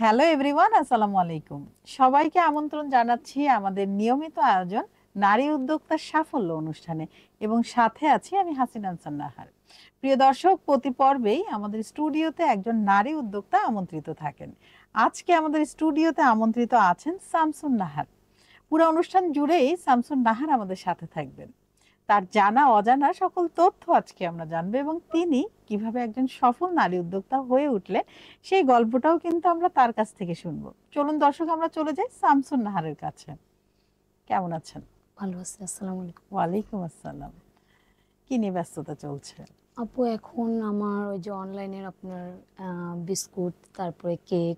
Hello everyone, আসসালামু আলাইকুম। সবাইকে আমন্ত্রণ জানাচ্ছি আমাদের নিয়মিত আয়োজন নারী উদ্যোক্তার সাফল্য অনুষ্ঠানে এবং সাথে আছি আমি হাসিন আনসার নাহার। প্রিয় দর্শক, প্রতি পর্বেই আমাদের স্টুডিওতে একজন নারী উদ্যোক্তা আমন্ত্রিত থাকেন। আজকে আমাদের স্টুডিওতে আমন্ত্রিত আছেন শামসুন নাহার। পুরো অনুষ্ঠান জুড়েই শামসুন নাহার আমাদের সাথে থাকবেন। তার জানা অজানা সকল তথ্য আজকে আমরা জানবো এবং তিনি কিভাবে একজন সফল নারী উদ্যোক্তা হয়ে উঠলেন সেই গল্পটাও কিন্তু আমরা তার কাছ থেকে শুনবো। চলুন দর্শক, আমরা চলে যাই শামসুন নাহারের কাছে। কেমন আছেন? ভালো আছি। আসসালামু আলাইকুম। ওয়ালাইকুম আসসালাম। কি নিয়ে ব্যস্ততা চলছে? আপু, এখন আমার ওই যে অনলাইনের আপনার বিস্কুট, তারপরে কেক,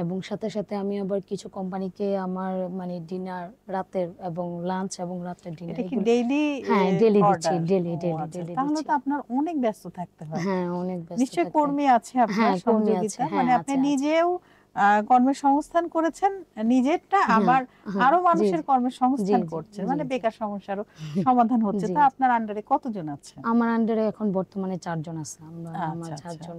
এবং সাথে সাথে আমি আবার কিছু কোম্পানিকে আমার মানে ডিনার, রাতের এবং লাঞ্চ এবং রাতের ডিনার, এটা কি এগুলো ডেইলি হ্যাঁ ডেলি দিচ্ছি, অর্ডার? ডেলি ও ডেলি আচ্ছা, ডেলি তাহলে দিচ্ছি। তো আপনার অনেক ব্যস্ত থাকতে হয়। হ্যাঁ, অনেক ব্যস্ত নিশ্চয়ই থাকতে। কর্মী আছে আপনার হ্যাঁ, কর্মী আছে। সহযোগিতা, হ্যাঁ, মানে আপনি আছে আছে। নিজেও কর্মসংস্থান করেছেন নিজেরটা, হ্যাঁ আবার হ্যাঁ, আরো জি মানুষের জি জি কর্মসংস্থান জি করছেন, জি মানে জি বেকার সমস্যারও সমাধান হচ্ছে। জি তো জি। আপনার আন্ডারে কতজন আছে? আমার আন্ডারে এখন বর্তমানে 4 জন আছে। আমার আচ্ছা আচ্ছা, 4 জন।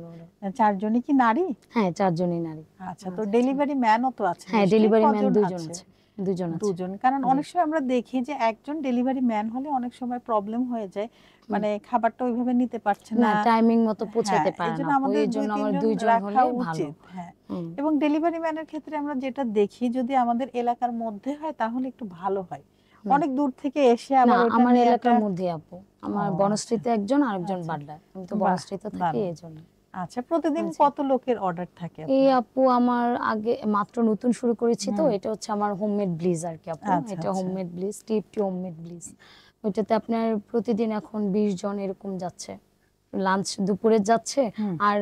চারজনই কি নারী? হ্যাঁ, 4 জনই নারী। আচ্ছা, তো আচ্ছা, ডেলিভারি ম্যানও তো আছে হ্যাঁ, নিশ্চয়ই? ডেলিভারি ম্যান কজন 2 জন আছে? আছে। 2 জন আছে। দুজন, কারণ জি। অনেক সময় আমরা দেখি যে একজন ডেলিভারি ম্যান হলে অনেক সময় প্রবলেম হয়ে যায়, হুম। মানে খাবারটা ওইভাবে নিতে পারছে না, না। টাইমিং মতো হ্যাঁ, পৌঁছাইতে এই পারে না জন্য আপু। আমাদের এই দুই জন্য আমার তিনজন 2 জন রাখা হলেই ভালো। উচিত। হ্যাঁ, হুম। এবং ডেলিভারি ম্যানের ক্ষেত্রে আমরা যেটা দেখি, যদি আমাদের এলাকার মধ্যে হয় তাহলে একটু ভালো হয়। হুম। অনেক দূর থেকে এসে না, আবার ওটা আমার নেওয়াটা। এলাকার মধ্যে আপু। ও আমার আচ্ছা বনশ্রীতে একজন, আরেকজন আচ্ছা, বাড্ডায়। আমি তো বাহ, বনশ্রীতে থাকি, দারুণ। এই জন্য। আচ্ছা, প্রতিদিন আচ্ছা। কত লোকের অর্ডার থাকে এই আপনার? আপু, আমার আগে মাত্র নতুন শুরু করেছি, তো হুম, এটা হচ্ছে আমার হোমমেড ব্লিজ আর কি আপু। আচ্ছা এটা আচ্ছা। হোমমেড ব্লিজ, টিপ টু হোমমেড ব্লিজ। ওইটাতে আপনার প্রতিদিন এখন 20 জন এরকম যাচ্ছে। লাঞ্চ দুপুরে যাচ্ছে। হুম আর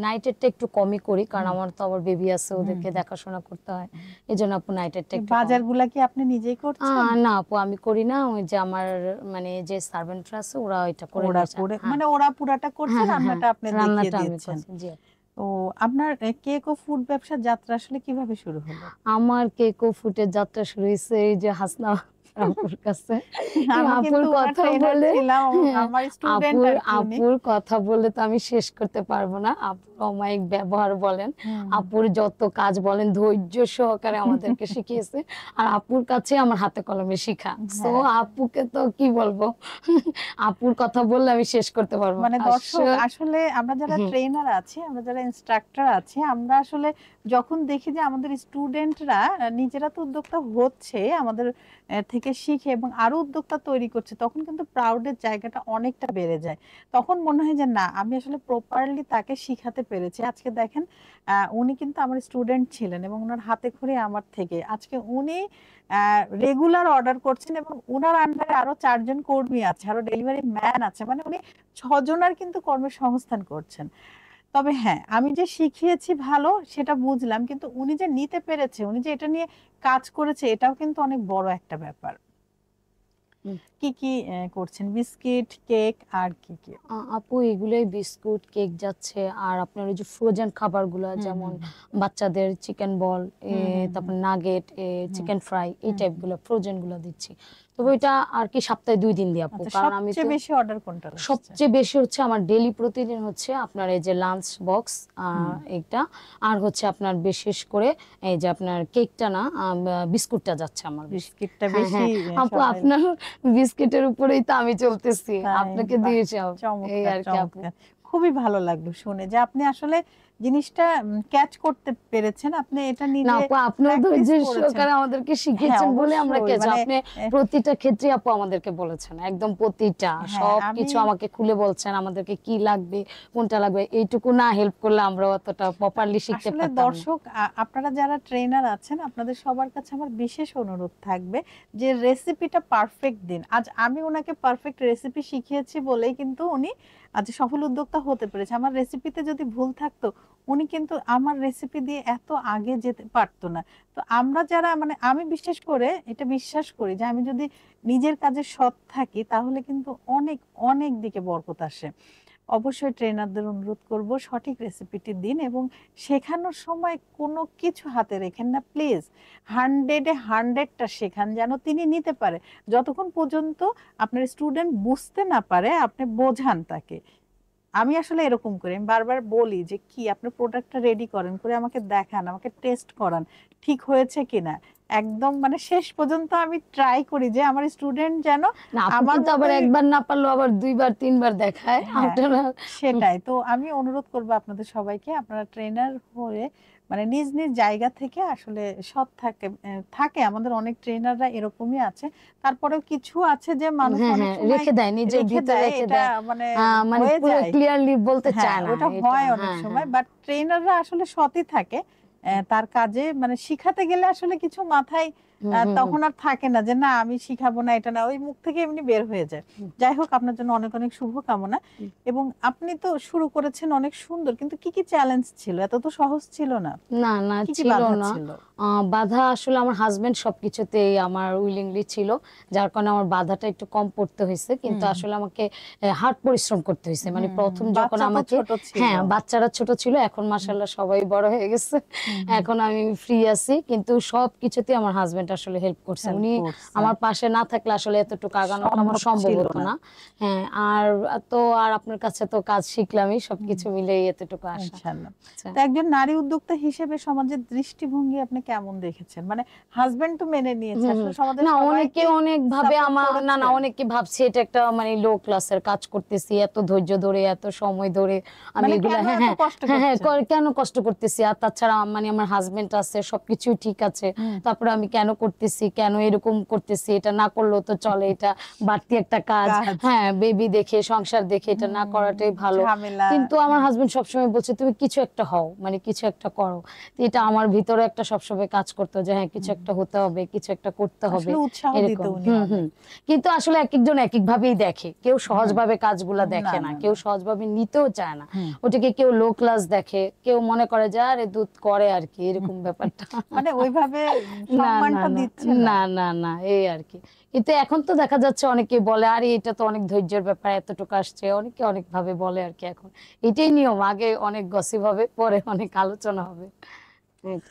নাইটেরটা একটু কমই করি, কারণ হুম আমার তো আবার বেবি আছে, হুম ওদেরকে হুম দেখাশোনা করতে হয়। হুম। এই জন্য আপু নাইটেরটা এই একটু কম। বাজারগুলা কি আপনি নিজেই করছেন? না আপু, আমি করি না। ওই যে আমার মানে যে সার্ভেন্টরা আছে, ওরা ওইটা করে ওরা নিয়ে যায়। করে, হ্যাঁ মানে ওরা পুরাটা করছে, হ্যাঁ হ্যাঁ হ্যাঁ, রান্নাটা আপনি দেখিয়ে রান্নাটা আমি দিয়েছেন। করছি, জি আপু। ও, আপনার কেক ও ফুড ব্যবসার যাত্রা আসলে কিভাবে শুরু হলো? আমার কেক ও ফুটের যাত্রা শুরু হয়েছে এই যে হাসনা আপুর কাছে। এই আমি আপুর কিন্তু ওনার কথা ট্রেনার বলে, ছিলাম, হ্যাঁ, আমার স্টুডেন্ট আপুর আর কি উনি। আপুর কথা বলে তো আমি শেষ করতে পারবো না। আপুর অমায়িক ব্যবহার বলেন, হুম আপুর যত কাজ বলেন, ধৈর্য সহকারে আমাদেরকে শিখিয়েছে। আর আপুর কাছে আমার হাতে কলমে শিখা। সো হ্যাঁ, আপুকে তো কি বলবো, আপুর কথা বললে আমি শেষ করতে পারবো না। মানে দর্শক, আসলে আমরা যারা হুম, ট্রেনার আছি, আমরা যারা ইনস্ট্রাক্টর আছি, আমরা আসলে যখন দেখি যে আমাদের স্টুডেন্টরা নিজেরা তো উদ্যোক্তা হচ্ছে, আমাদের থেকে শিখে এবং আরো উদ্যোক্তা তৈরি করছে, তখন কিন্তু প্রাউডের জায়গাটা অনেকটা বেড়ে যায়। তখন মনে হয় যে না, আমি আসলে প্রপারলি তাকে শিখাতে পেরেছি। আজকে দেখেন, উনি কিন্তু আমার স্টুডেন্ট ছিলেন এবং ওনার হাতে খড়ি আমার থেকে আজকে উনি রেগুলার অর্ডার করছেন এবং ওনার আন্ডারে আরো 4 জন কর্মী আছে, আরো ডেলিভারি ম্যান আছে, মানে উনি 6 জনের কিন্তু কর্মসংস্থান করছেন। তবে হ্যাঁ, আমি যে শিখিয়েছি ভালো সেটা বুঝলাম, কিন্তু উনি যে নিতে পেরেছে, উনি যে এটা নিয়ে কাজ করেছে, এটাও কিন্তু অনেক বড় একটা ব্যাপার। হুম। কি কি করছেন? বিস্কিট, কেক, আর কি কি? আপু, এগুলোই বিস্কুট, কেক যাচ্ছে। আর আপনার ওই যে ফ্রোজেন খাবারগুলো, হুম যেমন হুম বাচ্চাদের চিকেন বল, হুম হুম হুম তারপর নাগেট, হুম চিকেন ফ্রাই, এই হুম হুম। টাইপগুলো ফ্রোজেন গুলো দিচ্ছি। তবে আচ্ছা ওইটা আর কি সপ্তাহে 2 দিন দিই আপু, আচ্ছা, কারণ আমি সবচেয়ে তো বেশি অর্ডার কোনটার আসছে? সবচেয়ে বেশি হচ্ছে আমার ডেইলি প্রতিদিন হচ্ছে আপনার এই যে লাঞ্চ বক্স, হুম, এটা। আর হচ্ছে আপনার বিশেষ করে এই যে আপনার কেকটা না, বিস্কুটটা যাচ্ছে আমার বেশি। বিস্কিটটা হ্যাঁ বেশি হ্যাঁ আপু, সবাই। আপনার বিস্কিটের উপরেই তো আমি চলতেছি, তাই? আপনাকে বাহ, দিয়েছি এই চমৎকার আর কি আপু। চমৎকার। খুবই ভালো লাগলো শুনে যে আপনি আসলে জিনিসটা ক্যাচ করতে পেরেছেন, আপনি এটা না নিজে আপু, আপনিও প্র্যাকটিস ধৈর্য করেছেন। সহকারে আমাদেরকে হ্যাঁ শিখিয়েছেন বলে আমরা অবশ্যই, কেছি। মানে আপনি আহ, প্রতিটা ক্ষেত্রে আপু আমাদেরকে বলেছেন, একদম প্রতিটা হ্যাঁ আমি সবকিছু আমাকে খুলে বলছেন, আমাদেরকে কি লাগবে, কোনটা লাগবে। এইটুকু না হেল্প করলে আমরা অতটা প্রপারলি শিখতে আসলে পারতাম না। দর্শক, আপনারা যারা ট্রেনার আছেন, আপনাদের সবার কাছে আমার বিশেষ অনুরোধ থাকবে যে রেসিপিটা পারফেক্ট দিন। আজ আমি ওনাকে পারফেক্ট রেসিপি শিখিয়েছি বলেই কিন্তু উনি আজ সফল উদ্যোক্তা হতে পেরেছে। আমার রেসিপিতে যদি ভুল থাকতো, উনি কিন্তু আমার রেসিপি দিয়ে এত আগে যেতে পারতো না। তো আমরা যারা, মানে আমি বিশেষ করে এটা বিশ্বাস করি যে আমি যদি নিজের কাজে সৎ থাকি তাহলে কিন্তু অনেক অনেক দিকে বরকত আসে। অবশ্যই ট্রেনারদের অনুরোধ করব সঠিক রেসিপিটি দিন এবং শেখানোর সময় কোনো কিছু হাতে রেখেন না প্লিজ। 100-এ 100টা শেখান, যেন তিনি নিতে পারে। যতক্ষণ পর্যন্ত আপনার স্টুডেন্ট বুঝতে না পারে আপনি বোঝান তাকে। আমি আসলে এরকম করি, আমি বারবার বলি যে কি আপনি প্রোডাক্টটা রেডি করেন, করে আমাকে দেখান, আমাকে টেস্ট করান ঠিক হয়েছে কিনা। একদম মানে শেষ পর্যন্ত আমি ট্রাই করি যে আমার স্টুডেন্ট যেন না, আপু আমার কিন্তু আবার মতোই। একবার না পারলেও আবার 2 বার 3 বার দেখায় হ্যাঁ, আপনারা। সেটাই তো আমি অনুরোধ করবো আপনাদের সবাইকে, আপনারা ট্রেনার হয়ে মানে নিজ নিজ জায়গা থেকে আসলে সৎ থাকে আমাদের অনেক ট্রেনাররা এরকমই আছে। তারপরেও কিছু আছে যে মানুষ হ্যাঁ অনেক হ্যাঁ, সময় রেখে দেয়, নিজের রেখে ভিতরে দেয়, রেখে এটা দেয়। মানে মানে হয়ে পুরো যায়। ক্লিয়ারলি বলতে হ্যাঁ, চায় না ওটা এটা। হয় অনেক হ্যাঁ সময়, হ্যাঁ। বাট ট্রেনাররা আসলে সৎই থাকে। তার কাজে মানে শিখাতে গেলে আসলে কিছু মাথায় হুম হুম হুম তখন আর থাকে না যে না আমি শিখাবো না, এটা না, ওই মুখ থেকে এমনি বের হয়ে যায়। হুম যাই হোক, আপনার জন্য অনেক অনেক শুভ কামনা। হুম। এবং আপনি তো শুরু করেছেন অনেক সুন্দর, কিন্তু কি কি চ্যালেঞ্জ ছিল? এত তো সহজ ছিল না। না না, কি কি ছিল বাধা না। ছিল? বাধা আসলে আমার হাজবেন্ড সবকিছুতেই আমার উইলিংলি ছিল, যার কারণে আমার বাধাটা একটু কম পড়তে হয়েছে। কিন্তু হুম আসলে আমাকে হার্ড পরিশ্রম করতে হয়েছে, মানে প্রথম যখন বাচ্চা তো আমাকে, ছোট ছিল। হ্যাঁ বাচ্চারা ছোট ছিল, এখন হুম মাশাআল্লাহ সবাই বড় হয়ে গেছে। হুম, এখন আমি ফ্রি আছি, কিন্তু সবকিছুতে আমার হাজবেন্ড আসলে হেল্প করছে। হেল্প উনি করছে, আমার পাশে না থাকলে আসলে এতটুকু আগানোটা আমার সম্ভব সম্ভব ছিল হতো না। না। হ্যাঁ, আর আর আপনার কাছে তো কাজ শিখলামই, সবকিছু মিলেই এতটুকু আসা। ইনশাল্লাহ। আচ্ছা। তো একজন নারী উদ্যোক্তা হিসেবে সমাজের দৃষ্টিভঙ্গি আপনি কেমন দেখেছেন? মানে হাজবেন্ড তো মেনে নিয়েছে, হুম হুম। আসলে সমাজের না, সবাই অনেকে কি অনেক ভাবে সাপোর্ট আমার, না করেছে? না, অনেকে ভাবছে এটা একটা মানে লো ক্লাসের কাজ করতেছি, এত ধৈর্য ধরে এত সময় ধরে আমি মানে এগুলা। কেন হ্যাঁ এত হ্যাঁ কষ্ট হ্যাঁ হ্যাঁ, করছেন? কেন কষ্ট করতেছি, আর তাছাড়া মানে আমার হাজবেন্ড আছে, সবকিছুই ঠিক আছে, হুম, তারপরে আমি কেন করতেছি, কেন এরকম করতেছি, এটা না করলেও তো চলে, এটা বাড়তি একটা কাজ। কাজ। হ্যাঁ, বেবি দেখে সংসার দেখে এটা না করাটাই ভালো। ঝামেলা। কিন্তু আমার হাজবেন্ড সবসময় বলছে তুমি কিছু একটা হও, মানে কিছু একটা করো। তো এটা আমার ভিতরে একটা সবসময় কাজ করতো যে হ্যাঁ কিছু হুম, একটা হতে হবে, কিছু একটা করতে হবে, আসলে উৎসাহ দিত এরকম। উনি হুম হুম। অনেক। কিন্তু আসলে এক একজন এক এক ভাবেই দেখে, কেউ হুম, সহজভাবে কাজগুলা না দেখে না, না কেউ না। সহজভাবে নিতেও চায় না। হুম। ওটাকে কেউ লো ক্লাস দেখে, কেউ মনে করে যে আরে দুধ করে আর কি, এরকম ব্যাপারটা। মানে ওইভাবে না না সম্মানটা না দিচ্ছে না। না না না, এই আর কি। কিন্তু এখন তো দেখা যাচ্ছে অনেকে বলে আরে এটা তো অনেক ধৈর্যের ব্যাপার, এতটুকু আসছে, অনেকে অনেক ভাবে বলে আর কি। এখন এটাই নিয়ম, আগে অনেক গসিপ হবে, পরে অনেক আলোচনা হবে। এই তো।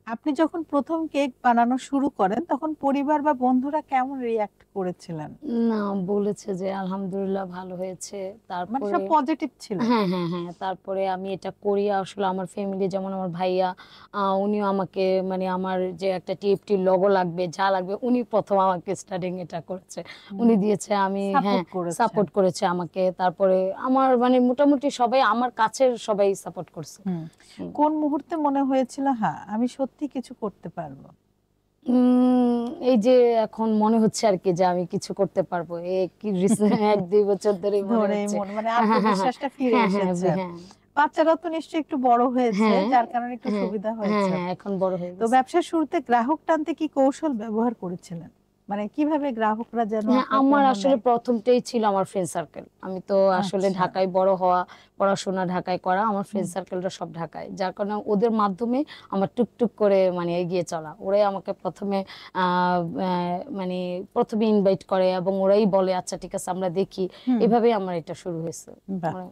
আপনি যখন প্রথম কেক বানানো শুরু করেন তখন পরিবার বা বন্ধুরা কেমন রিয়াক্ট করেছিলেন? না, বলেছে যে আলহামদুলিল্লাহ ভালো হয়েছে। মানে তারপরে সব পজিটিভ ছিল? হ্যাঁ হ্যাঁ হ্যাঁ, তারপরে আমি এটা করি আসলে আমার ফ্যামিলি, যেমন আমার ভাইয়া, উনিও আমাকে, মানে আমার যে একটা টিএফটির লোগো লাগবে, যা লাগবে, উনি প্রথম আমাকে স্টার্টিং এটা করেছে, উনি দিয়েছে। আমি হ্যাঁ, সাপোর্ট করেছেন। সাপোর্ট করেছে আমাকে। তারপরে আমার মানে মোটামুটি সবাই, আমার কাছের সবাই সাপোর্ট করছে। হুম। হুম। কোন মুহূর্তে মনে হয়েছিল হ্যাঁ আমি সত্যি কিছু করতে পারবো? এই যে এখন মনে হচ্ছে আর কি যে আমি কিছু করতে পারবো, এই কি এক দুই বছর ধরে মনে ধরে হচ্ছে। মানে হ্যাঁ হ্যাঁ হ্যাঁ আত্মবিশ্বাসটা ফিরে হ্যাঁ হ্যাঁ এসেছে। হ্যাঁ বাচ্চারা তো নিশ্চয়ই একটু বড় হয়েছে, হ্যাঁ যার কারণে একটু হ্যাঁ সুবিধা হ্যাঁ হয়েছে। হ্যাঁ, এখন বড় হয়ে তো গেছে। ব্যবসার শুরুতে গ্রাহক টানতে কি কৌশল ব্যবহার করেছিলেন? মানে কিভাবে গ্রাহকরা যেন হ্যাঁ, আপনার আমার পণ্য আসলে নেয়? প্রথমটাই ছিল আমার ফ্রেন্ড সার্কেল। আমি তো আসলে আচ্ছা। ঢাকায় বড় হওয়া, পড়াশোনা ঢাকায় করা, আমার হুম ফ্রেন্ড সার্কেলটা সব ঢাকায়, যার কারণে ওদের মাধ্যমে আমার টুকটুক করে মানে এগিয়ে চলা। ওরাই আমাকে প্রথমে মানে প্রথমে ইনভাইট করে এবং ওরাই বলে আচ্ছা ঠিক আছে আমরা দেখি। হুম। এভাবেই আমার এটা শুরু হয়েছে। বাহ। মানে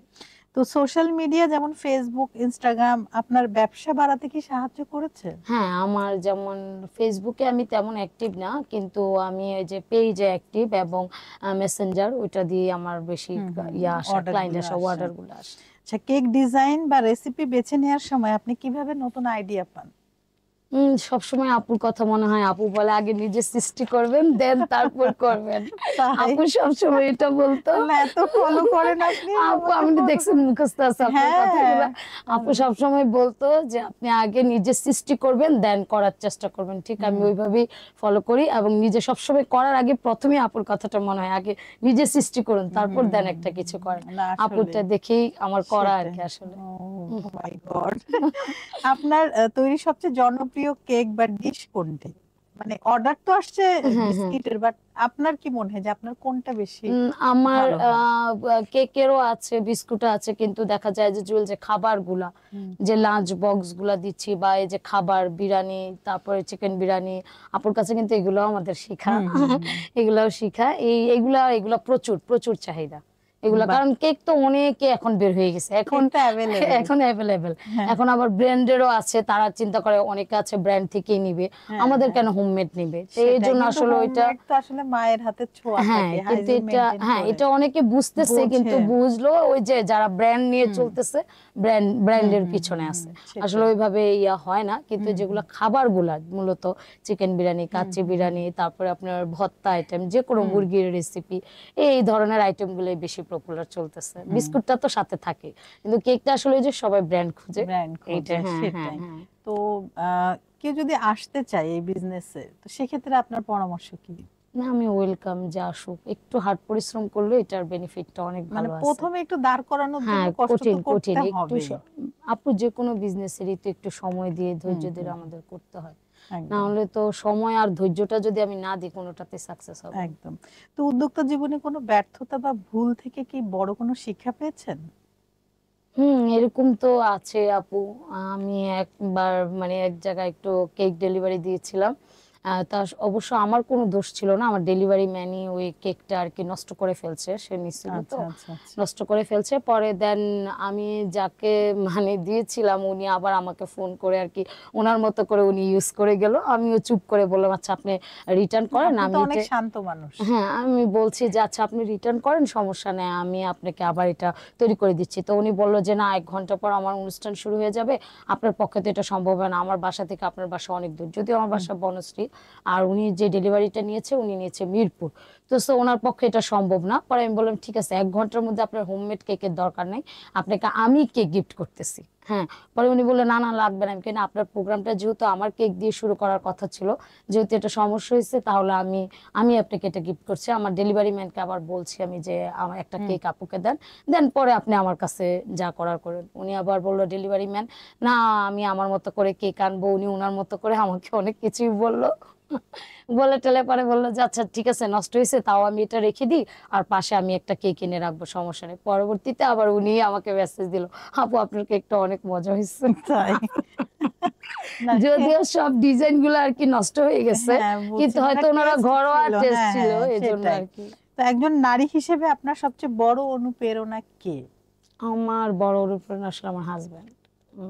তো সোশ্যাল মিডিয়া যেমন ফেসবুক, ইনস্টাগ্রাম আপনার ব্যবসা বাড়াতে কি সাহায্য করেছে? হ্যাঁ, আমার যেমন ফেসবুকে আমি তেমন অ্যাক্টিভ না, কিন্তু আমি এই যে পেজে অ্যাক্টিভ, এবং মেসেঞ্জার, ওইটা দিয়ে আমার বেশি ইয়া আসা, অর্ডার ক্লায়েন্ট গুলো আসা, আসে। অর্ডার গুলো আসে। আচ্ছা, কেক ডিজাইন বা রেসিপি বেছে নেওয়ার সময় আপনি কিভাবে নতুন আইডিয়া পান? সবসময় আপুর কথা মনে হয়, আপু বলে আগে নিজে সৃষ্টি করবেন দেন তারপর করবেন। তাই? আপু সবসময় এটা বলতো। আল্লাহ, এত ফলো করেন আপনি আপু, আমাকে আমি তো ফলো দেখছেন করেন। মুখস্থ আছে আপনার হ্যাঁ। কথাগুলো। আপু সবসময় বলতো যে আপনি আগে নিজে সৃষ্টি করবেন দেন করার চেষ্টা করবেন। ঠিক আমি হুম, ওইভাবেই ফলো করি, এবং নিজে সবসময় করার আগে প্রথমেই আপুর কথাটা মনে হয় আগে নিজে সৃষ্টি করুন তারপর দেন একটা কিছু করেন। না আসলে আপুরটা দেখেই আমার করা আর সেটাই। কি আসলে। ও মাই গড। আপনার তৈরি সবচেয়ে জনপ্রিয় কেক বা ডিশ কোনটি? মানে অর্ডার তো আসছে হ্যাঁ হ্যাঁ। বিস্কিটের, বাট আপনার কি মনে হয় যে আপনার কোনটা বেশি আমার ভালো হয়? কেকেরও আছে, বিস্কুটও আছে, কিন্তু দেখা যায় যে জুয়েল, যে খাবারগুলা, হুম যে লাঞ্চ বক্স গুলা দিচ্ছি, বা এই যে খাবার বিরিয়ানি, তারপরে চিকেন বিরিয়ানি, আপুর কাছে কিন্তু এগুলো আমাদের শিখা। হুম হুম হুম। এগুলাও শিখা, এগুলা এগুলা প্রচুর প্রচুর চাহিদা। এগুলা, বাহ। কারণ কেক তো অনেকে এখন বের হয়ে গেছে, এখন কেকটা অ্যাভেলেবল। এখন অ্যাভেলেবেল। হ্যাঁ এখন আবার ব্র্যান্ডেরও আছে, তারা চিন্তা করে অনেকে আছে ব্র্যান্ড থেকেই নিবে, হ্যাঁ আমাদের হ্যাঁ, কেন হোমমেড নিবে, তো এই সেটাই। জন্য কিন্তু আসলে ওইটা। হোমমেড তো আসলে মায়ের হাতে ছোঁয়া হ্যাঁ, থাকে, কিন্তু হাইজিন এটা, মেনটেন হ্যাঁ করে। এটা অনেকে বুঝতেছে, কিন্তু বোঝে। বুঝলো ওই যে যারা ব্র্যান্ড নিয়ে হুম চলতেছে, ব্র্যান্ডের পিছনে আছে, আসলে সেটাই। ওইভাবে ইয়া হয় না। কিন্তু হুম যেগুলো হুম খাবার গুলা মূলত চিকেন বিরিয়ানি, হুম কাচ্চি হুম হুম বিরিয়ানি, তারপরে আপনার ভর্তা আইটেম, যে কোনো হুম মুরগির রেসিপি, এই ধরনের আইটেম গুলোই বেশি পপুলার চলতেছে। হুম, বিস্কুটটা তো সাথে থাকে, কিন্তু কেকটা আসলে ওই যে সবাই ব্র্যান্ড খুঁজে। ব্র্যান্ড এইটা, খোঁজে, হ্যাঁ হ্যাঁ সেটাই। হ্যাঁ। তো কেউ যদি আসতে চায় এই বিজনেসে, তো সেক্ষেত্রে আপনার পরামর্শ কি? না, আমি ওয়েলকাম, যে আসুক, একটু হার্ড পরিশ্রম করলে এটার বেনিফিটটা অনেক মানে ভালো আছে। প্রথমে একটু দাঁড় করানোর জন্য হ্যাঁ, কষ্ট তো কঠিন কঠিন করতে একটু হবেই। আপু যে কোনো বিজনেসেরই তো একটু সময় দিয়ে হুম ধৈর্য ধরে হুম হুম, আমাদের করতে হয়, না একদম হলে তো সময় আর ধৈর্যটা যদি আমি না দিই, কোনোটাতে সাকসেস হব না। একদম। তো উদ্যোক্তা জীবনে কোনো ব্যর্থতা বা ভুল থেকে কি বড় কোনো শিক্ষা পেয়েছেন? এরকম তো আছে আপু। আমি একবার মানে এক জায়গায় একটু কেক ডেলিভারি দিয়েছিলাম। তা অবশ্য আমার কোনো দোষ ছিল না, আমার ডেলিভারি ম্যানই ওই কেকটা আর কি নষ্ট করে ফেলছে, সে নিছিল তো, আচ্ছা আচ্ছা আচ্ছা। নষ্ট করে ফেলছে। পরে দেন আমি যাকে মানে দিয়েছিলাম, উনি আবার আমাকে ফোন করে আর কি ওনার মতো করে উনি ইউজ করে গেল। আমিও চুপ করে বললাম, আচ্ছা আপনি রিটার্ন করেন, আপনি তো আমি অনেক এটা, শান্ত মানুষ। হ্যাঁ আমি বলছি যে আচ্ছা আপনি রিটার্ন করেন, সমস্যা নেই, আমি আপনাকে আবার এটা তৈরি করে দিচ্ছি। তো উনি বলল যে না, 1 ঘন্টা পর আমার অনুষ্ঠান শুরু হয়ে যাবে, আপনার পক্ষে তো এটা সম্ভব হয় না, আমার বাসা থেকে আপনার বাসা অনেক দূর, যদিও আমার হুম বাসা বনশ্রী, আর উনি যে ডেলিভারিটা নিয়েছে উনি নিয়েছে মিরপুর, তো সো ওনার পক্ষে এটা সম্ভব না। পরে আমি বললাম ঠিক আছে, 1 ঘন্টার মধ্যে আপনার হোমমেড কেকের দরকার নেই, আপনাকে আমি কেক গিফট করতেছি। হ্যাঁ, পরে উনি বললেন না না লাগবে না। আমি কেন, আপনার প্রোগ্রামটা যেহেতু আমার কেক দিয়ে শুরু করার কথা ছিল, যেহেতু এটা সমস্যা হয়েছে, তাহলে আমি আমি আপনাকে এটা গিফট করছি। আমার ডেলিভারি ম্যানকে আবার বলছি আমি যে আমার একটা হুম। কেক আপুকে দেন, দেন পরে আপনি আমার কাছে যা করার করেন। উনি আবার বললো ডেলিভারি ম্যান, না আমি আমার মতো করে কেক আনবো। উনি ওনার মতো করে আমাকে অনেক কিছুই বললো, বলে টেলে পরে বললো যে আচ্ছা ঠিক আছে, নষ্ট হয়েছে তাও আমি এটা রেখে দিই, আর পাশে আমি একটা কেক এনে রাখবো, সমস্যা নেই। পরবর্তীতে আবার উনি আমাকে মেসেজ দিল, আপু আপনার কেকটা অনেক মজা হয়েছে। তাই? না যদিও সব ডিজাইন গুলো আর কি নষ্ট হয়ে গেছে, হ্যাঁ কিন্তু বুঝছি, মানে হয়তো ওনারা টেস্ট ঘরোয়া ছিল। টেস্ট হ্যাঁ ছিল, হ্যাঁ এজন্য সেটাই। আর কি। তো একজন নারী হিসেবে আপনার সবচেয়ে বড় অনুপ্রেরণা কে? আমার বড় অনুপ্রেরণা আসলে আমার হাজবেন্ড।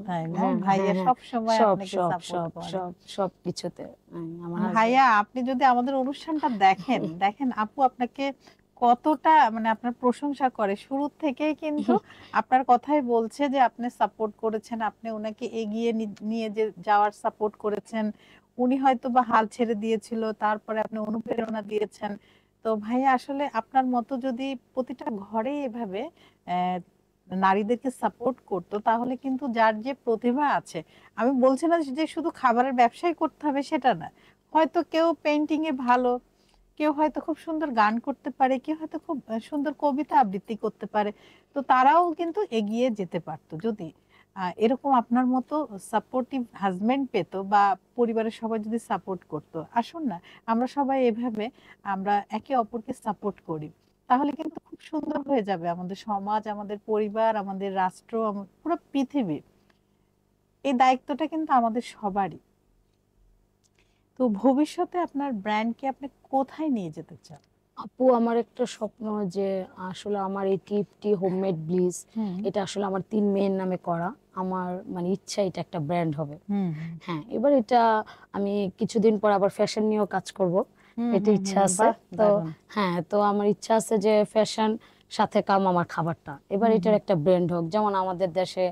তাই না? হ্যাঁ হ্যাঁ ভাইয়া হ্যাঁ, সব সময় সব আপনাকে সব সাপোর্ট সব করে। সব সব কিছুতে আমার হাজবেন্ড। ভাইয়া, আপনি যদি আমাদের অনুষ্ঠানটা দেখেন, দেখেন আপু আপনাকে কতটা মানে আপনার প্রশংসা করে। শুরু থেকেই কিন্তু আপনার কথাই বলছে যে আপনি সাপোর্ট করেছেন, আপনি ওনাকে এগিয়ে নিয়ে যাওয়ার সাপোর্ট করেছেন। উনি হয়তোবা হাল ছেড়ে দিয়েছিল, তারপরে আপনি অনুপ্রেরণা দিয়েছেন। তো ভাইয়া আসলে আপনার মতো যদি প্রতিটা ঘরে এভাবে আহ, নারীদেরকে সাপোর্ট করতো, তাহলে কিন্তু যার যে প্রতিভা আছে, আমি বলছি না যে শুধু খাবারের ব্যবসাই করতে হবে সেটা না, হয়তো কেউ পেন্টিং এ ভালো, কেউ হয়তো খুব সুন্দর গান করতে পারে, কেউ হয়তো খুব সুন্দর কবিতা আবৃত্তি করতে পারে, তো তারাও কিন্তু এগিয়ে যেতে পারতো যদি এরকম আপনার মতো সাপোর্টিভ হাজবেন্ড পেতো, বা পরিবারের সবাই যদি সাপোর্ট করতো। আসুন না, আমরা সবাই এভাবে আমরা একে অপরকে সাপোর্ট করি, তাহলে কিন্তু খুব সুন্দর হয়ে যাবে আমাদের সমাজ, আমাদের পরিবার, আমাদের রাষ্ট্র, পুরো পৃথিবী। এই দায়িত্বটা কিন্তু আমাদের সবারই। তো ভবিষ্যতে আপনার ব্র্যান্ডকে আপনি কোথায় নিয়ে যেতে চান? আপু আমার একটা স্বপ্ন যে আসলে আমার এই টিপটি হোমমেড ব্লিস, হুম এটা আসলে আমার 3 মেয়ের নামে করা। আমার মানে ইচ্ছা এটা একটা ব্র্যান্ড হবে। হুম হুম হ্যাঁ, এবার এটা আমি কিছুদিন পর আবার ফ্যাশন নিয়েও কাজ করব, হুম এটা হুম ইচ্ছা হুম, আছে। বাহ তো দারুণ। হ্যাঁ, তো আমার ইচ্ছা আছে যে ফ্যাশন সাথে কাম আমার খাবারটা, এবার হুম এটার হুম একটা ব্র্যান্ড হোক। যেমন আমাদের দেশে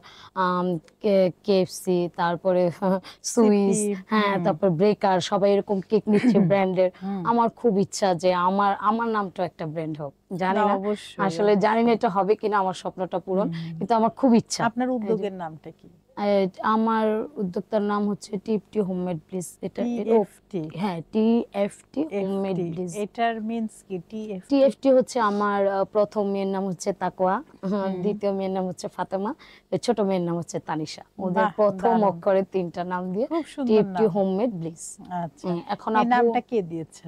কেএফসি, তারপরে সিপি। সুইস, হ্যাঁ হুম তারপর ব্রেকার, সবাই এরকম কেক নিচ্ছে ব্র্যান্ডের। হুম, আমার খুব ইচ্ছা যে আমার আমার নামটা একটা ব্র্যান্ড হোক। না জানি না, অবশ্যই আসলে জানি না অবশ্যই। এটা হবে কিনা আমার স্বপ্নটা পূরণ, হুম হুম। কিন্তু আমার খুব ইচ্ছা। আপনার এই যে উদ্যোগের নামটা কি? আমার উদ্যোক্তার নাম হচ্ছে টিএফটি হোমমেড ব্লিস। এটা ও টিএফটি। হ্যাঁ, টিএফটি হোমমেড এফটি, ব্লিস। এটার মিন্স কি টিএফটি? টিএফটি হচ্ছে আমার প্রথম মেয়ের নাম হচ্ছে তাকওয়া, হুম, দ্বিতীয় মেয়ের নাম হচ্ছে ফাতেমা, ছোট মেয়ের নাম হচ্ছে তানিশা। ওদের বাহ প্রথম দারুণ, অক্ষরে 3টা নাম দিয়ে খুব সুন্দর টিএফটি নাম। Homemade bliss. আচ্ছা, এখন এই আপু নামটা কে দিয়েছে?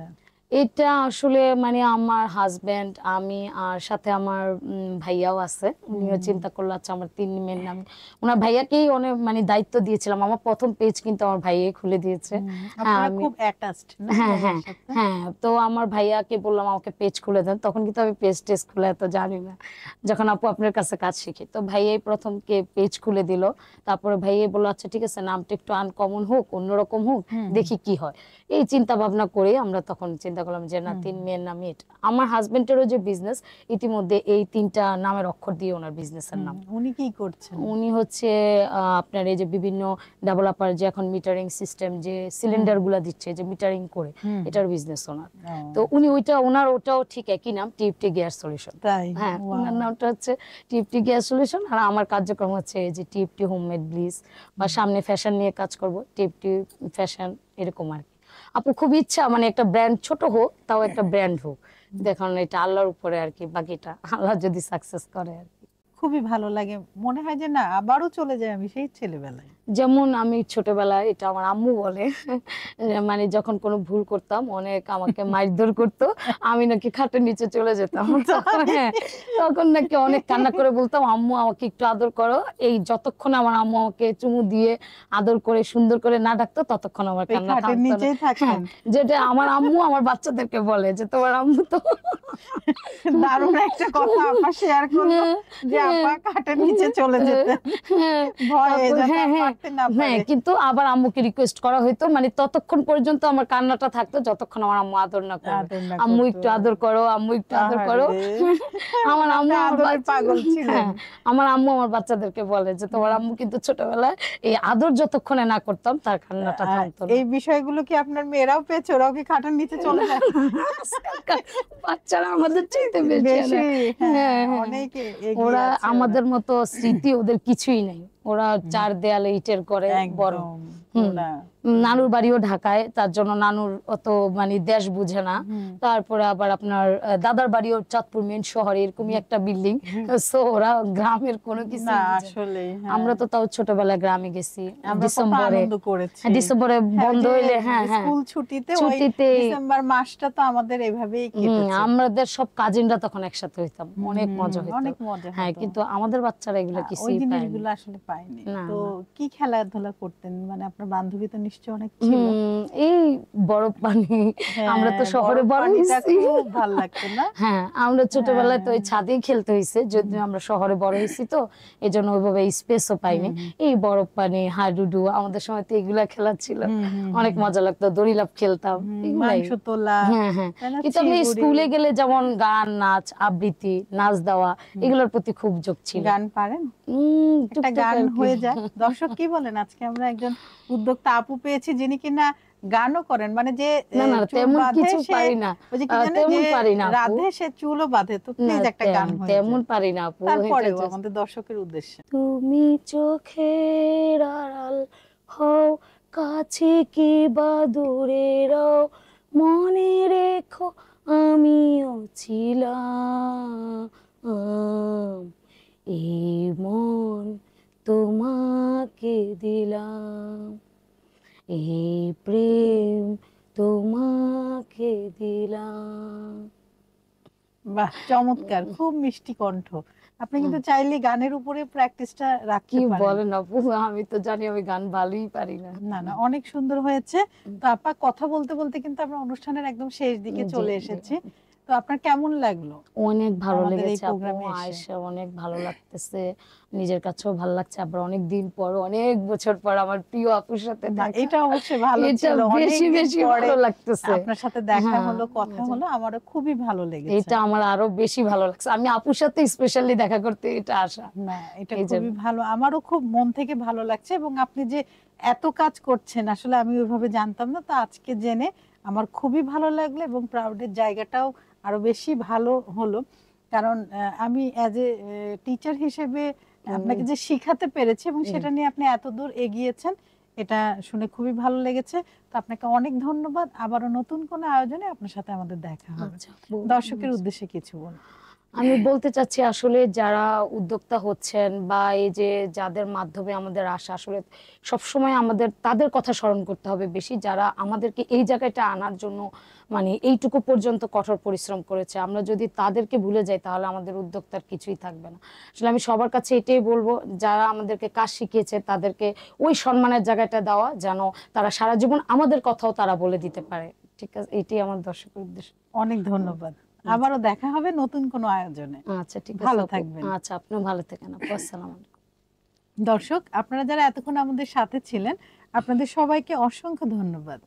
এটা আসলে মানে আমার হাজবেন্ড, আমি আর সাথে আমার ভাইয়াও আছে। উনিও চিন্তা করলো আচ্ছা আমার 3 মেয়ের নাম, ওনার ভাইয়াকেই অনেক মানে দায়িত্ব দিয়েছিলাম। আমার প্রথম পেজ কিন্তু আমার ভাইয়াই খুলে দিয়েছে। হ্যাঁ আপনারা আমি খুব অ্যাটাচড না হ্যাঁ ভাইয়ার হ্যাঁ সাথে? হ্যাঁ, তো আমার ভাইয়াকে বললাম আমাকে পেজ খুলে দেন, তখন কিন্তু আমি পেজ টেজ খুলে এত জানি না, যখন আপু আপনার কাছে কাজ শিখি। তো ভাইয়াই প্রথম কে পেজ খুলে দিল, তারপরে ভাইয়াই বললো আচ্ছা ঠিক আছে নামটা একটু আনকমন হোক, অন্যরকম হোক, দেখি কি হয়। এই চিন্তা ভাবনা করে আমরা তখন চিন্তা করলাম যে না 3 মেয়ের নামই এটা। আমার হাজবেন্ডেরও যে বিজনেস, ইতিমধ্যে এই 3টা নামের অক্ষর দিয়ে ওনার বিজনেসের নাম। উনি কি করছেন? উনি হচ্ছে আপনার এই যে বিভিন্ন ডেভেলপার যে এখন মিটারিং সিস্টেম যে সিলিন্ডার গুলা দিচ্ছে যে মিটারিং করে, এটার বিজনেস ওনার। তো উনি ওনার ওটাও ঠিক একই নাম, টিএফটি গ্যাস সলিউশন। তাই? হ্যাঁ ওনার নামটা হচ্ছে টিএফটি গ্যাস সলিউশন, আর আমার কার্যক্রম হচ্ছে এই যে টিএফটি হোমমেড ব্লিস, বা সামনে ফ্যাশন নিয়ে কাজ করব, টিএফটি ফ্যাশন, এরকম আর কি। আপু খুব ইচ্ছা মানে একটা ব্র্যান্ড ছোট হোক, তাও একটা ব্র্যান্ড হোক, দেখুন এটা আল্লাহর উপরে আর কি, বাকিটা আল্লাহ যদি সাকসেস করে আর কি। খুবই ভালো লাগে, মনে হয় যে না আবারও চলে যাই আমি সেই ছেলেবেলায়। যেমন আমি ছোটবেলায়, এটা আমার আম্মু বলে, মানে যখন কোনো ভুল করতাম অনেক আমাকে মারধর করতো, আমি নাকি খাটের নিচে চলে যেতাম। হ্যাঁ, তখন নাকি অনেক কান্না করে বলতাম আম্মু আমাকে একটু আদর করো, এই যতক্ষণ আমার আম্মু আমাকে চুমু দিয়ে আদর করে সুন্দর করে না ডাকতো ততক্ষণ আমার ওই কান্না খাটের থামতো না। নিচেই হ্যাঁ, থাকতেন? যেটা আমার আম্মু আমার বাচ্চাদেরকে বলে যে তোমার আম্মু তো দারুণ একটা কথা আপা শেয়ার করলো যে আপা খাটের নিচে চলে যেতেন ভয়ে, তারপর যাতে হ্যাঁ আর হ্যাঁ পারতে না হ্যাঁ, পারে। কিন্তু আবার আম্মুকে রিকোয়েস্ট করা হইতো, মানে ততক্ষণ পর্যন্ত আমার কান্নাটা থাকতো যতক্ষণ আমার আম্মু আদর না করবে। আদর না আম্মু করতো। একটু আদর করো, আম্মু একটু আদর করো। আহারে, আমার মানে আম্মু আপনি আমার আদরের পাগল ছিলেন। হ্যাঁ, আমার আম্মু আমার বাচ্চাদেরকে বলে যে তোমার আম্মু কিন্তু ছোটবেলায় এই আদর যতক্ষণে না করতাম তার কান্নাটা থামতো না। এই বিষয়গুলো কি আপনার মেয়েরাও পেয়েছে? ওরাও কি খাটের নিচে চলে যায়? আজকালকার বাচ্চারা আমাদের চাইতে বেশি বেশি, হ্যাঁ, হ্যাঁ হ্যাঁ, অনেক এগিয়ে ওরা আছে ওরা। আমাদের মতো স্মৃতি ওদের কিছুই নাই, ওরা 4 দেয়ালে ইটের করে বড়। একদম হুম, ওরা। নানুর বাড়িও ঢাকায়, তার জন্য নানুর অত মানে দেশ বুঝে না। তারপরে আবার আপনার দাদার বাড়িও চাঁদপুর মেন শহরে, এরকমই একটা বিল্ডিং। সো ওরা গ্রামের কোনো কিছু না বুঝে না। আসলে আমরা তো তাও ছোটবেলায় গ্রামে গেছি, আমরা কত ডিসেম্বরে। আনন্দ করেছি। ডিসেম্বরে হ্যাঁ, বন্ধ যে হইলে হ্যাঁ হ্যাঁ স্কুল ছুটিতে ওই ছুটিতে ডিসেম্বর মাসটা তো আমাদের এভাবেই কেটেছে। আমাদের সব কাজিনরা তখন একসাথে হইতাম, অনেক মজা হইতো। অনেক মজা হ্যাঁ, হতো। কিন্তু আমাদের বাচ্চারা এগুলো ওই কিছুই পায়নি। জিনিসগুলো আসলে পাইনি। না তো না। কি খেলাধুলা করতেন? মানে আপনার বান্ধবী তো নিশ্চয়ই অনেক ছিল। এই বরফ পানি, আমরা তো হ্যাঁ, শহরে বরফ বড় পানিটা হইছি। খুব ভাল লাগতো না? হ্যাঁ, আমরা ছোটবেলায় তো ওই হ্যাঁ। ছাদেই খেলতে হইছে, যদিও আমরা শহরে বড় হইছি তো এজন্য ওইভাবে স্পেসও পাইনি। এই বরফ পানি, হাডুডু, আমাদের সময় তো এগুলা খেলা ছিল, অনেক মজা লাগতো, দড়ি লাফ খেলতাম, এগুলাই। মাংস তোলা, হ্যাঁ হ্যাঁ, তাই না? কিন্তু আমি চিবুড়ি। স্কুলে গেলে যেমন গান, নাচ, আবৃত্তি, নাচ দেওয়া, এগুলোর প্রতি খুব ঝোঁক ছিল। গান পারেন? একটা টুকটাক গান আর কি। হয়ে যায়। দর্শক কি বলেন? আজকে আমরা একজন উদ্যোক্তা আপু পেয়েছি যিনি কিনা গানও করেন, মানে যে না না, চুল তেমন বাঁধে কিছু সে, পারি না, ওই যে কি জানে যে তেমন পারি না আপু। রাধে সে চুলও বাঁধে। তো না, প্লিজ একটা গান হয়ে তেমন যায় পারি না আপু। তারপরেও আমাদের দর্শকের উদ্দেশ্যে। তুমি চোখের আড়াল হও, কাছে কি বা দূরে রও, মনে রেখো আমিও ছিলাম, এই মন তোমাকে দিলাম, এই প্রেম তোমাকে দিলাম। বাহ, চমৎকার, খুব মিষ্টি কণ্ঠ। আপনি কিন্তু চাইলে গানের উপরে প্র্যাকটিসটা কি রাখতে পারেন। বলেন আপু, আমি তো জানি আমি গান ভালোই পারি না। না না, অনেক সুন্দর হয়েছে। তো আপা কথা বলতে বলতে কিন্তু আমরা অনুষ্ঠানের একদম শেষ দিকে জি চলে জি, এসেছি। তো আপনার কেমন লাগলো অনেক ভালো আমাদের এই লেগেছে আপু, প্রোগ্রামে এসে? আয়েশা অনেক ভালো লাগতেছে, নিজের কাছেও ভালো লাগছে, আবার অনেক দিন পর, অনেক বছর পর আমার প্রিয় আপুর সাথে না, দেখা, এটা অবশ্যই ভালো এটা ছিল। বেশি অনেকদিন বেশি পরে ভালো লাগতেছে। আপনার সাথে দেখা হ্যাঁ, হলো, কথা জি। হলো, আমারও খুবই ভালো লেগেছে। এটা আমার আরো বেশি ভালো লাগছে, আমি আপুর সাথে স্পেশালি দেখা করতে এটা আসা। না, এটা এই খুবই জন্য ভালো, আমারও খুব মন থেকে ভালো লাগছে। এবং আপনি যে এত কাজ করছেন আসলে আমি ওইভাবে জানতাম না, তো আজকে জেনে আমার খুবই ভালো লাগলো এবং প্রাউডের জায়গাটাও আরো বেশি ভালো হলো। কারণ আমি অ্যাজ এ টিচার হিসেবে আপনাকে যে শিখাতে পেরেছি এবং সেটা নিয়ে আপনি এত দূর এগিয়েছেন, এটা শুনে খুবই ভালো লেগেছে। তো আপনাকে অনেক ধন্যবাদ। আবারও নতুন কোনো আয়োজনে আপনার সাথে আমাদের দেখা হবে। আচ্ছা আপু, দর্শকের উদ্দেশ্যে কিছু বলুন। আমি বলতে চাচ্ছি আসলে যারা উদ্যোক্তা হচ্ছেন বা এই যে যাদের মাধ্যমে আমাদের আশা, আসলে সবসময় আমাদের তাদের কথা স্মরণ করতে হবে বেশি, যারা আমাদেরকে এই জায়গাটা আনার জন্য মানে এইটুকু পর্যন্ত কঠোর পরিশ্রম করেছে। আমরা যদি তাদেরকে ভুলে যাই তাহলে আমাদের উদ্যোক্তার কিছুই থাকবে না। আসলে আমি সবার কাছে এটাই বলবো, যারা আমাদেরকে কাজ শিখিয়েছে তাদেরকে ওই সম্মানের জায়গাটা দেওয়া, যেন তারা সারা জীবন আমাদের কথাও তারা বলে দিতে পারে। ঠিক আছে, এটাই আমার দর্শকের উদ্দেশ্য। অনেক ধন্যবাদ। আবারও দেখা হবে নতুন কোনো আয়োজনে। আচ্ছা ঠিক আছে ভালো আপু। থাকবেন। আচ্ছা আপনিও ভালো থাকেন আপু, আসসালামু আলাইকুম। দর্শক, আপনারা যারা এতক্ষণ আমাদের সাথে ছিলেন, আপনাদের সবাইকে অসংখ্য ধন্যবাদ।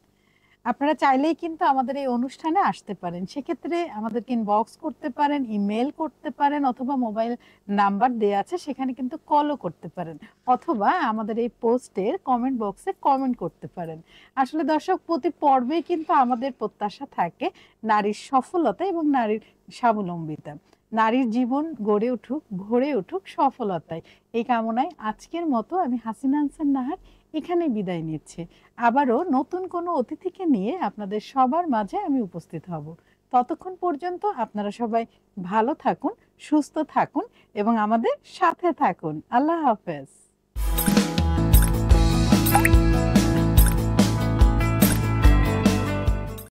আপনারা চাইলেই কিন্তু আমাদের এই অনুষ্ঠানে আসতে পারেন। সেক্ষেত্রে আমাদেরকে ইনবক্স করতে পারেন, ইমেল করতে পারেন, অথবা মোবাইল নাম্বার দেয়া আছে সেখানে কিন্তু কলও করতে পারেন, অথবা আমাদের এই পোস্টের কমেন্ট বক্সে কমেন্ট করতে পারেন। আসলে দর্শক, প্রতি পর্বেই কিন্তু আমাদের প্রত্যাশা থাকে নারীর সফলতা এবং নারীর স্বাবলম্বিতা। নারীর জীবন গড়ে উঠুক, ভরে উঠুক সফলতায়। এই কামনায় আজকের মতো আমি হাসিনা আনসার নাহার এখানে বিদায় নিচ্ছি। আবারও নতুন কোনো অতিথিকে নিয়ে আপনাদের সবার মাঝে আমি উপস্থিত হব। ততক্ষণ পর্যন্ত আপনারা সবাই ভালো থাকুন, সুস্থ থাকুন এবং আমাদের সাথে থাকুন। আল্লাহ হাফেজ।